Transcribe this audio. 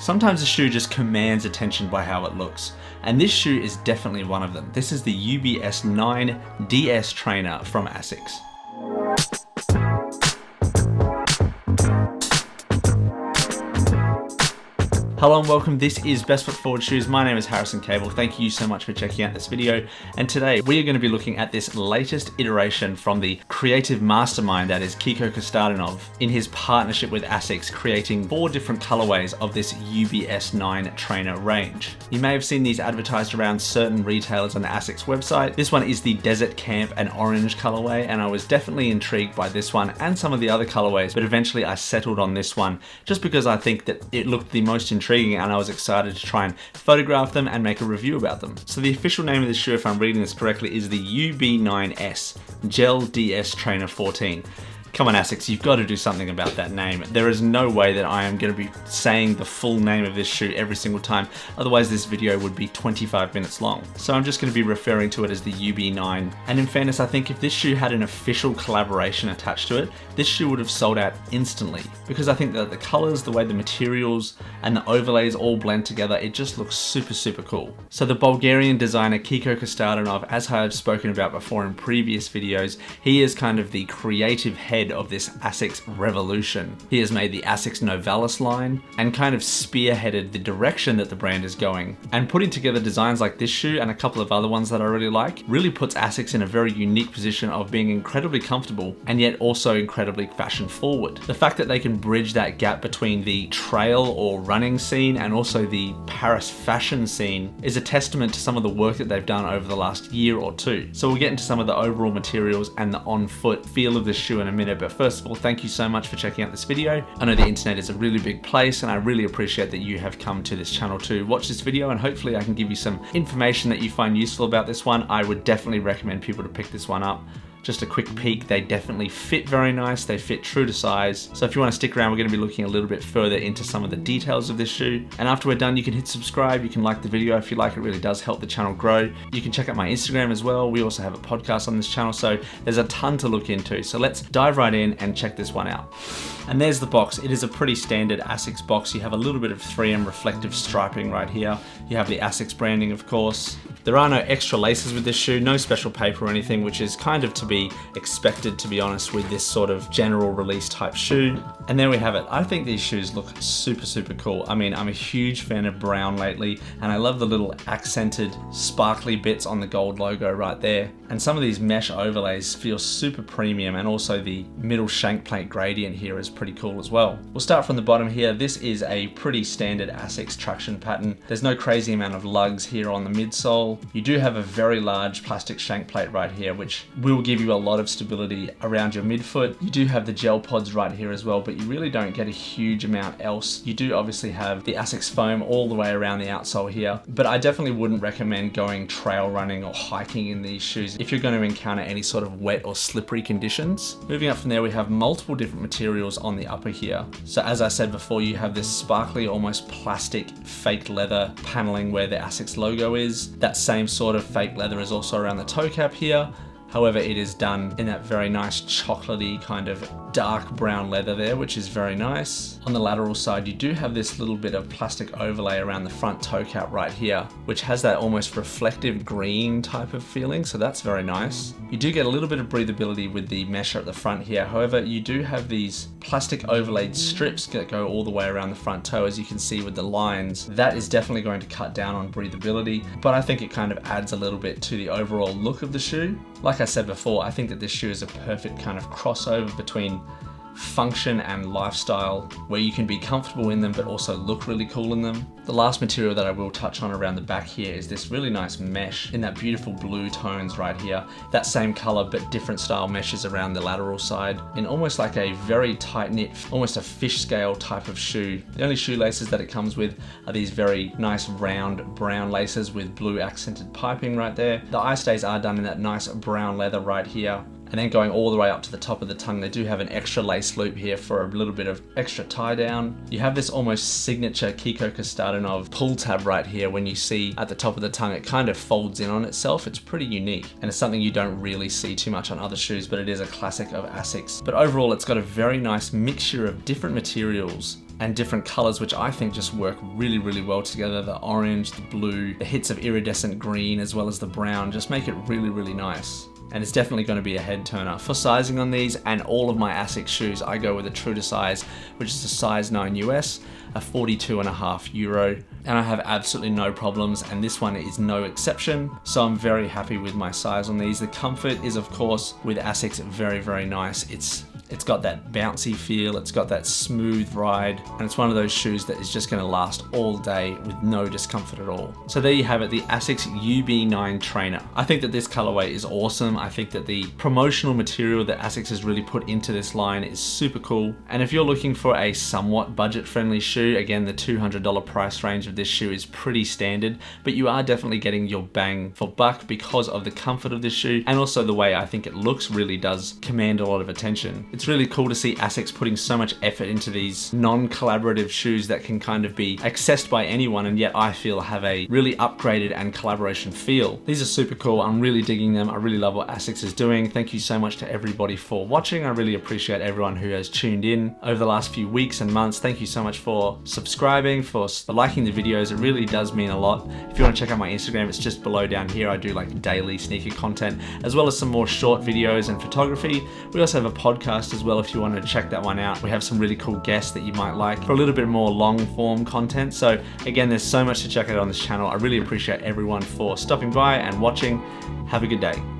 Sometimes a shoe just commands attention by how it looks, and this shoe is definitely one of them. This is the UB-9-DS Trainer from Asics. Hello and welcome, this is Best Foot Forward Shoes. My name is Harrison Cable. Thank you so much for checking out this video. And today we are going to be looking at this latest iteration from the creative mastermind that is Kiko Kostadinov in his partnership with Asics, creating 4 different colorways of this UB-9 trainer range. You may have seen these advertised around certain retailers on the Asics website. This one is the Desert Camp and Orange colorway, and I was definitely intrigued by this one and some of the other colorways, but eventually I settled on this one just because I think that it looked the most intriguing and I was excited to try and photograph them and make a review about them. So the official name of this shoe, if I'm reading this correctly, is the UB9-S Gel-DS Trainer 14. Come on Asics, you've got to do something about that name. There is no way that I am going to be saying the full name of this shoe every single time, otherwise this video would be 25 minutes long. So I'm just going to be referring to it as the UB9. And in fairness, I think if this shoe had an official collaboration attached to it, this shoe would have sold out instantly, because I think that the colors, the way the materials and the overlays all blend together, it just looks super cool. So the Bulgarian designer Kiko Kostadinov, as I have spoken about before in previous videos, he is kind of the creative head of this Asics revolution. He has made the Asics Novalis line and kind of spearheaded the direction that the brand is going. And putting together designs like this shoe and a couple of other ones that I really like really puts Asics in a very unique position of being incredibly comfortable and yet also incredibly fashion forward. The fact that they can bridge that gap between the trail or running scene and also the Paris fashion scene is a testament to some of the work that they've done over the last year or two. So we'll get into some of the overall materials and the on-foot feel of the shoe in a minute. But first of all, thank you so much for checking out this video. I know the internet is a really big place and I really appreciate that you have come to this channel to watch this video, and hopefully I can give you some information that you find useful about this one. I would definitely recommend people to pick this one up. Just a quick peek, they definitely fit very nice, they fit true to size. So if you want to stick around, we're going to be looking a little bit further into some of the details of this shoe. And after we're done, you can hit subscribe, you can like the video if you like, it really does help the channel grow. You can check out my Instagram as well. We also have a podcast on this channel, so there's a ton to look into. So let's dive right in and check this one out. And there's the box. It is a pretty standard Asics box. You have a little bit of 3M reflective striping right here. You have the Asics branding, of course. There are no extra laces with this shoe, no special paper or anything, which is kind of to be expected, to be honest, with this sort of general release type shoe. And there we have it. I think these shoes look super cool. I mean, I'm a huge fan of brown lately, and I love the little accented sparkly bits on the gold logo right there. And some of these mesh overlays feel super premium, and also the middle shank plate gradient here is pretty cool as well. We'll start from the bottom here. This is a pretty standard Asics traction pattern. There's no crazy amount of lugs here on the midsole. You do have a very large plastic shank plate right here, which will give you a lot of stability around your midfoot. You do have the gel pods right here as well, but you really don't get a huge amount else. You do obviously have the Asics foam all the way around the outsole here, but I definitely wouldn't recommend going trail running or hiking in these shoes if you're going to encounter any sort of wet or slippery conditions. Moving up from there, we have multiple different materials on the upper here. So as I said before, you have this sparkly, almost plastic fake leather paneling where the Asics logo is. That same sort of fake leather is also around the toe cap here. However, it is done in that very nice chocolatey kind of dark brown leather there, which is very nice. On the lateral side, you do have this little bit of plastic overlay around the front toe cap right here, which has that almost reflective green type of feeling, so that's very nice. You do get a little bit of breathability with the mesh at the front here. However, you do have these plastic overlaid strips that go all the way around the front toe, as you can see with the lines. That is definitely going to cut down on breathability, but I think it kind of adds a little bit to the overall look of the shoe. Like I said before, I think that this shoe is a perfect kind of crossover between function and lifestyle, where you can be comfortable in them but also look really cool in them. The last material that I will touch on around the back here is this really nice mesh in that beautiful blue tones right here. That same color but different style meshes around the lateral side in almost like a very tight knit, almost a fish scale type of shoe. The only shoelaces that it comes with are these very nice round brown laces with blue accented piping right there. The eye stays are done in that nice brown leather right here. And then going all the way up to the top of the tongue, they do have an extra lace loop here for a little bit of extra tie down. You have this almost signature Kiko Kostadinov pull tab right here. When you see at the top of the tongue, it kind of folds in on itself. It's pretty unique, and it's something you don't really see too much on other shoes, but it is a classic of Asics. But overall, it's got a very nice mixture of different materials and different colors, which I think just work really, really well together. The orange, the blue, the hits of iridescent green, as well as the brown, just make it really, really nice. And it's definitely going to be a head turner. For sizing on these and all of my Asics shoes, I go with a true to size, which is a size 9 US, a 42.5 euro, and I have absolutely no problems, and this one is no exception. So I'm very happy with my size on these. The comfort is, of course, with Asics, very, very nice. It's got that bouncy feel, it's got that smooth ride, and it's one of those shoes that is just going to last all day with no discomfort at all. So there you have it, the Asics UB9 Trainer. I think that this colorway is awesome. I think that the promotional material that Asics has really put into this line is super cool. And if you're looking for a somewhat budget-friendly shoe, again, the $200 price range of this shoe is pretty standard, but you are definitely getting your bang for buck because of the comfort of this shoe, and also the way I think it looks really does command a lot of attention. It's really cool to see Asics putting so much effort into these non-collaborative shoes that can kind of be accessed by anyone, and yet I feel have a really upgraded and collaboration feel. These are super cool. I'm really digging them. I really love what Asics is doing. Thank you so much to everybody for watching. I really appreciate everyone who has tuned in over the last few weeks and months. Thank you so much for subscribing, for liking the videos. It really does mean a lot. If you want to check out my Instagram, it's just below down here. I do like daily sneaker content, as well as some more short videos and photography. We also have a podcast as well if you want to check that one out. We have some really cool guests that you might like for a little bit more long form content. So again, there's so much to check out on this channel. I really appreciate everyone for stopping by and watching. Have a good day.